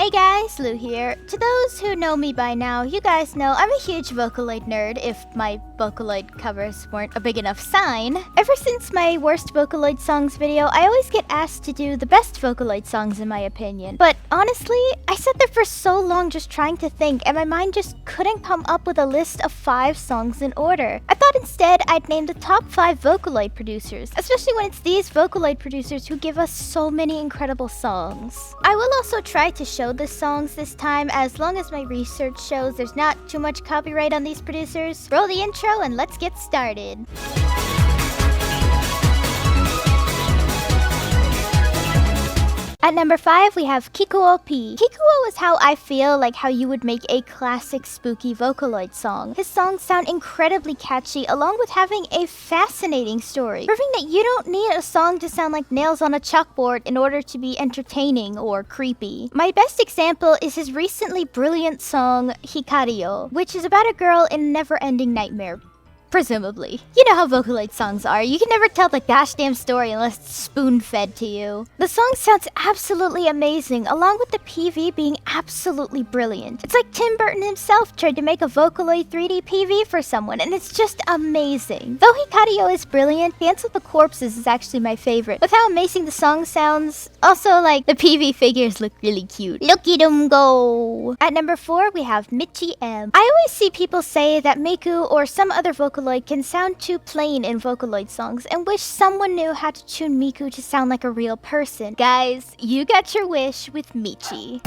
Hey guys, Lu here. To those who know me by now, you guys know I'm a huge Vocaloid nerd if my Vocaloid covers weren't a big enough sign. Ever since my worst Vocaloid songs video, I always get asked to do the best Vocaloid songs in my opinion. But honestly, I sat there for so long just trying to think and my mind just couldn't come up with a list of 5 songs in order. I thought instead I'd name the top 5 Vocaloid producers, especially when it's these Vocaloid producers who give us so many incredible songs. I will also try to show the songs this time as long as my research shows there's not too much copyright on these producers. Roll the intro and let's get started. At number 5, we have Kikuo P. Kikuo is how I feel like how you would make a classic spooky Vocaloid song. His songs sound incredibly catchy along with having a fascinating story, proving that you don't need a song to sound like nails on a chalkboard in order to be entertaining or creepy. My best example is his recently brilliant song Hikario, which is about a girl in a never-ending nightmare. Presumably. You know how Vocaloid songs are. You can never tell the gosh damn story unless it's spoon-fed to you. The song sounds absolutely amazing, along with the PV being absolutely brilliant. It's like Tim Burton himself tried to make a Vocaloid 3D PV for someone, and it's just amazing. Though Hikario is brilliant, Dance with the Corpses is actually my favorite, with how amazing the song sounds. Also, like, the PV figures look really cute. Look at them go! At number 4, we have Michi M. I always see people say that Miku or some other Vocaloid can sound too plain in Vocaloid songs and wish someone knew how to tune Miku to sound like a real person. Guys, you got your wish with Michi.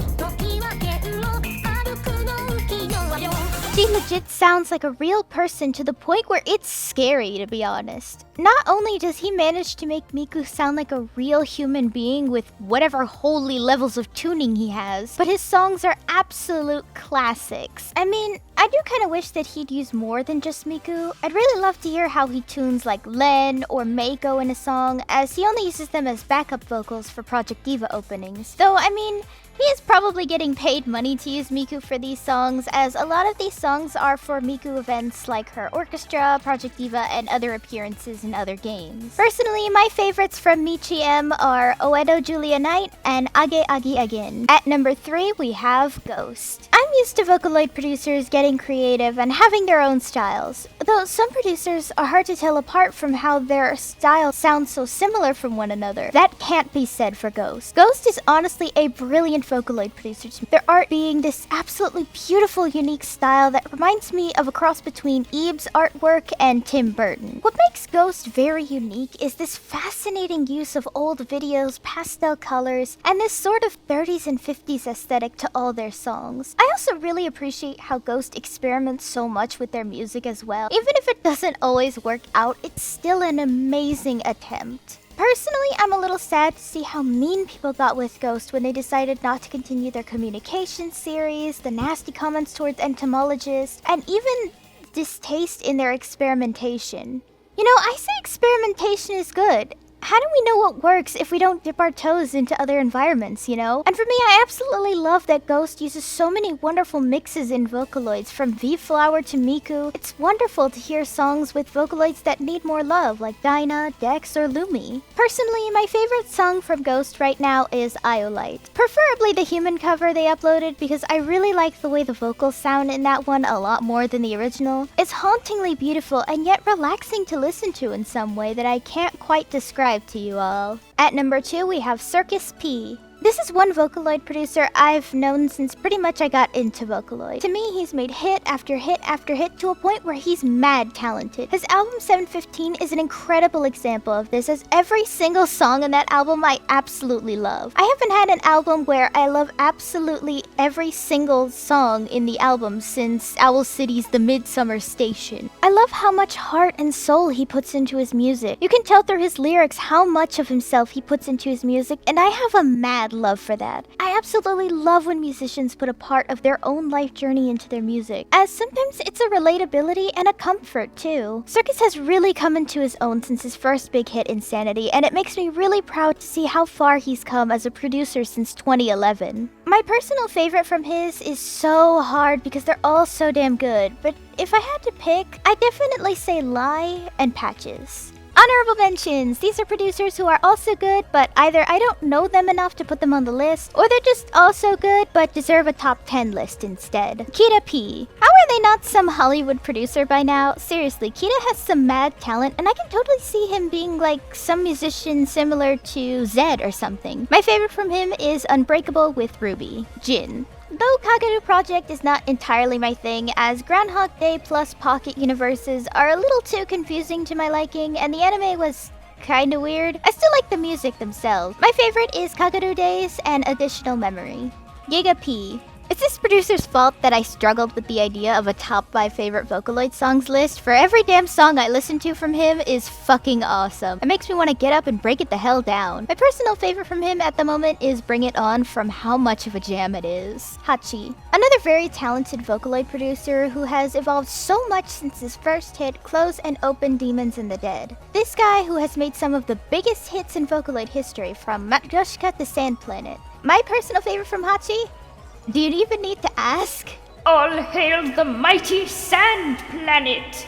She legit sounds like a real person to the point where it's scary, to be honest. Not only does he manage to make Miku sound like a real human being with whatever holy levels of tuning he has, but his songs are absolute classics. I mean, I do kind of wish that he'd use more than just Miku. I'd really love to hear how he tunes like Len or Meiko in a song, as he only uses them as backup vocals for Project Diva openings. Though, I mean, he is probably getting paid money to use Miku for these songs, as a lot of these songs are for Miku events like her orchestra, Project Diva, and other appearances in other games. Personally, my favorites from Michi M are Oedo Julia Night and Age Agi Again. At number 3, we have Ghost. I'm used to Vocaloid producers getting creative and having their own styles, though some producers are hard to tell apart from how their styles sound so similar from one another. That can't be said for Ghost. Ghost is honestly a brilliant Vocaloid producer to me. Their art being this absolutely beautiful, unique style that reminds me of a cross between Eve's artwork and Tim Burton. What makes Ghost very unique is this fascinating use of old videos, pastel colors, and this sort of 30s and 50s aesthetic to all their songs. I also really appreciate how Ghost experiments so much with their music as well. Even if it doesn't always work out, it's still an amazing attempt. Personally, I'm a little sad to see how mean people got with Ghost when they decided not to continue their communication series, the nasty comments towards entomologists, and even distaste in their experimentation. You know, I say experimentation is good. How do we know what works if we don't dip our toes into other environments, you know? And for me, I absolutely love that Ghost uses so many wonderful mixes in Vocaloids, from V-Flower to Miku. It's wonderful to hear songs with Vocaloids that need more love, like Dinah, Dex, or Lumi. Personally, my favorite song from Ghost right now is Iolite. Preferably the human cover they uploaded, because I really like the way the vocals sound in that one a lot more than the original. It's hauntingly beautiful and yet relaxing to listen to in some way that I can't quite describe to you all. At number 2, we have Circus P. This is one Vocaloid producer I've known since pretty much I got into Vocaloid. To me, he's made hit after hit after hit to a point where he's mad talented. His album 715 is an incredible example of this, as every single song on that album I absolutely love. I haven't had an album where I love absolutely every single song in the album since Owl City's The Midsummer Station. I love how much heart and soul he puts into his music. You can tell through his lyrics how much of himself he puts into his music, and I have a mad love for that. I absolutely love when musicians put a part of their own life journey into their music, as sometimes it's a relatability and a comfort too. Circus has really come into his own since his first big hit, Insanity, and it makes me really proud to see how far he's come as a producer since 2011. My personal favorite from his is so hard because they're all so damn good, but if I had to pick, I'd definitely say Lie and Patches. Honorable mentions. These are producers who are also good, but either I don't know them enough to put them on the list, or they're just also good but deserve a top 10 list instead. Kita P. How are they not some Hollywood producer by now? Seriously, Kita has some mad talent, and I can totally see him being like some musician similar to Zed or something. My favorite from him is Unbreakable with Ruby. Jin. Though Kaguru Project is not entirely my thing, as Groundhog Day plus Pocket Universes are a little too confusing to my liking, and the anime was kinda weird, I still like the music themselves. My favorite is Kaguru Days and Additional Memory. Giga P. It's this producer's fault that I struggled with the idea of a top 5 favorite Vocaloid songs list, for every damn song I listen to from him is fucking awesome. It makes me want to get up and break it the hell down. My personal favorite from him at the moment is Bring It On from how much of a jam it is. Hachi. Another very talented Vocaloid producer who has evolved so much since his first hit, Close and Open Demons in the Dead. This guy who has made some of the biggest hits in Vocaloid history, from Matryoshka to Sand Planet. My personal favorite from Hachi? Do you even need to ask? All hail the mighty Sand Planet!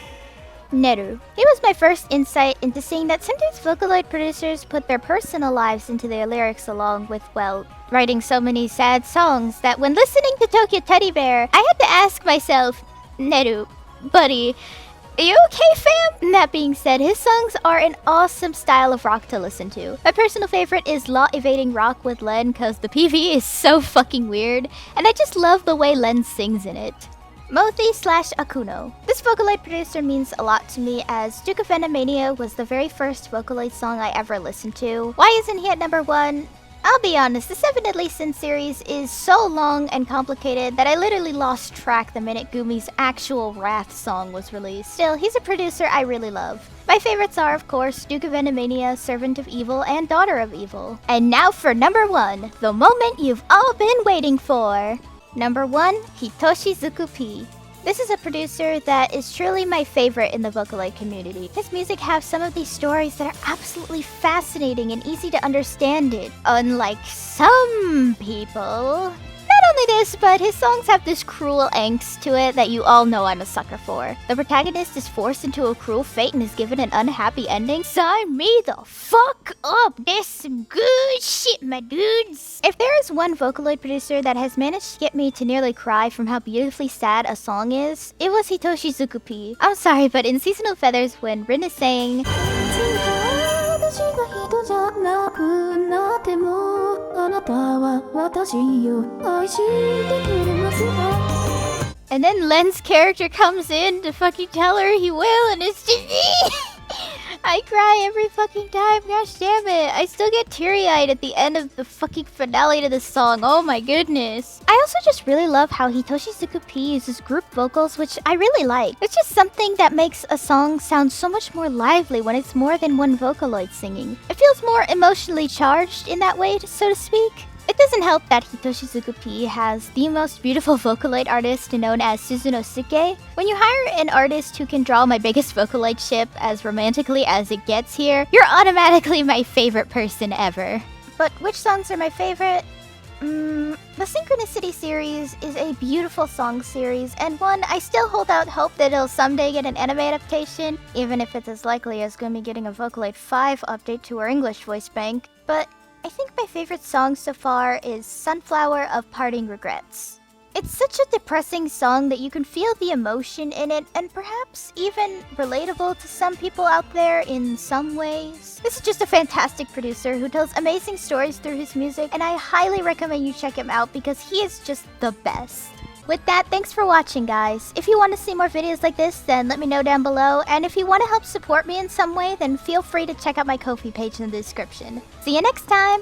Neru. It was my first insight into seeing that sometimes Vocaloid producers put their personal lives into their lyrics along with, well, writing so many sad songs that when listening to Tokyo Teddy Bear, I had to ask myself, Neru, buddy, are you okay, fam? That being said, his songs are an awesome style of rock to listen to. My personal favorite is Law Evading Rock with Len, cause the PV is so fucking weird, and I just love the way Len sings in it. Mothi/Akuno. This Vocaloid producer means a lot to me, as Duke of Venomania was the very first Vocaloid song I ever listened to. Why isn't he at number 1? I'll be honest, the 7 Deadly Sins series is so long and complicated that I literally lost track the minute Gumi's actual Wrath song was released. Still, he's a producer I really love. My favorites are, of course, Duke of Venomania, Servant of Evil, and Daughter of Evil. And now for number 1, the moment you've all been waiting for. Number 1, Hitoshi Zuku P. This is a producer that is truly my favorite in the Vocaloid community. His music has some of these stories that are absolutely fascinating and easy to understand it, unlike some people. Not only this, but his songs have this cruel angst to it that you all know I'm a sucker for. The protagonist is forced into a cruel fate and is given an unhappy ending. Sign me the fuck up! That's some good shit, my dudes! If there is one Vocaloid producer that has managed to get me to nearly cry from how beautifully sad a song is, it was Hitoshi Zuku P. I'm sorry, but in Seasonal Feathers, when Rin is saying, and then Len's character comes in to fucking tell her he will, and it's just I cry every fucking time, gosh damn it. I still get teary-eyed at the end of the fucking finale to this song, oh my goodness. I also just really love how Hitoshi Zuku P uses group vocals, which I really like. It's just something that makes a song sound so much more lively when it's more than one Vocaloid singing. It feels more emotionally charged in that way, so to speak. It doesn't help that Hitoshi Zuku P has the most beautiful Vocaloid artist known as Suzuno Suke. When you hire an artist who can draw my biggest Vocaloid ship as romantically as it gets here, you're automatically my favorite person ever. But which songs are my favorite? The Synchronicity series is a beautiful song series, and one I still hold out hope that it'll someday get an anime adaptation, even if it's as likely as Gumi getting a Vocaloid 5 update to her English voice bank. But I think my favorite song so far is Sunflower of Parting Regrets. It's such a depressing song that you can feel the emotion in it, and perhaps even relatable to some people out there in some ways. This is just a fantastic producer who tells amazing stories through his music, and I highly recommend you check him out because he is just the best. With that, thanks for watching, guys. If you want to see more videos like this, then let me know down below. And if you want to help support me in some way, then feel free to check out my Ko-fi page in the description. See you next time!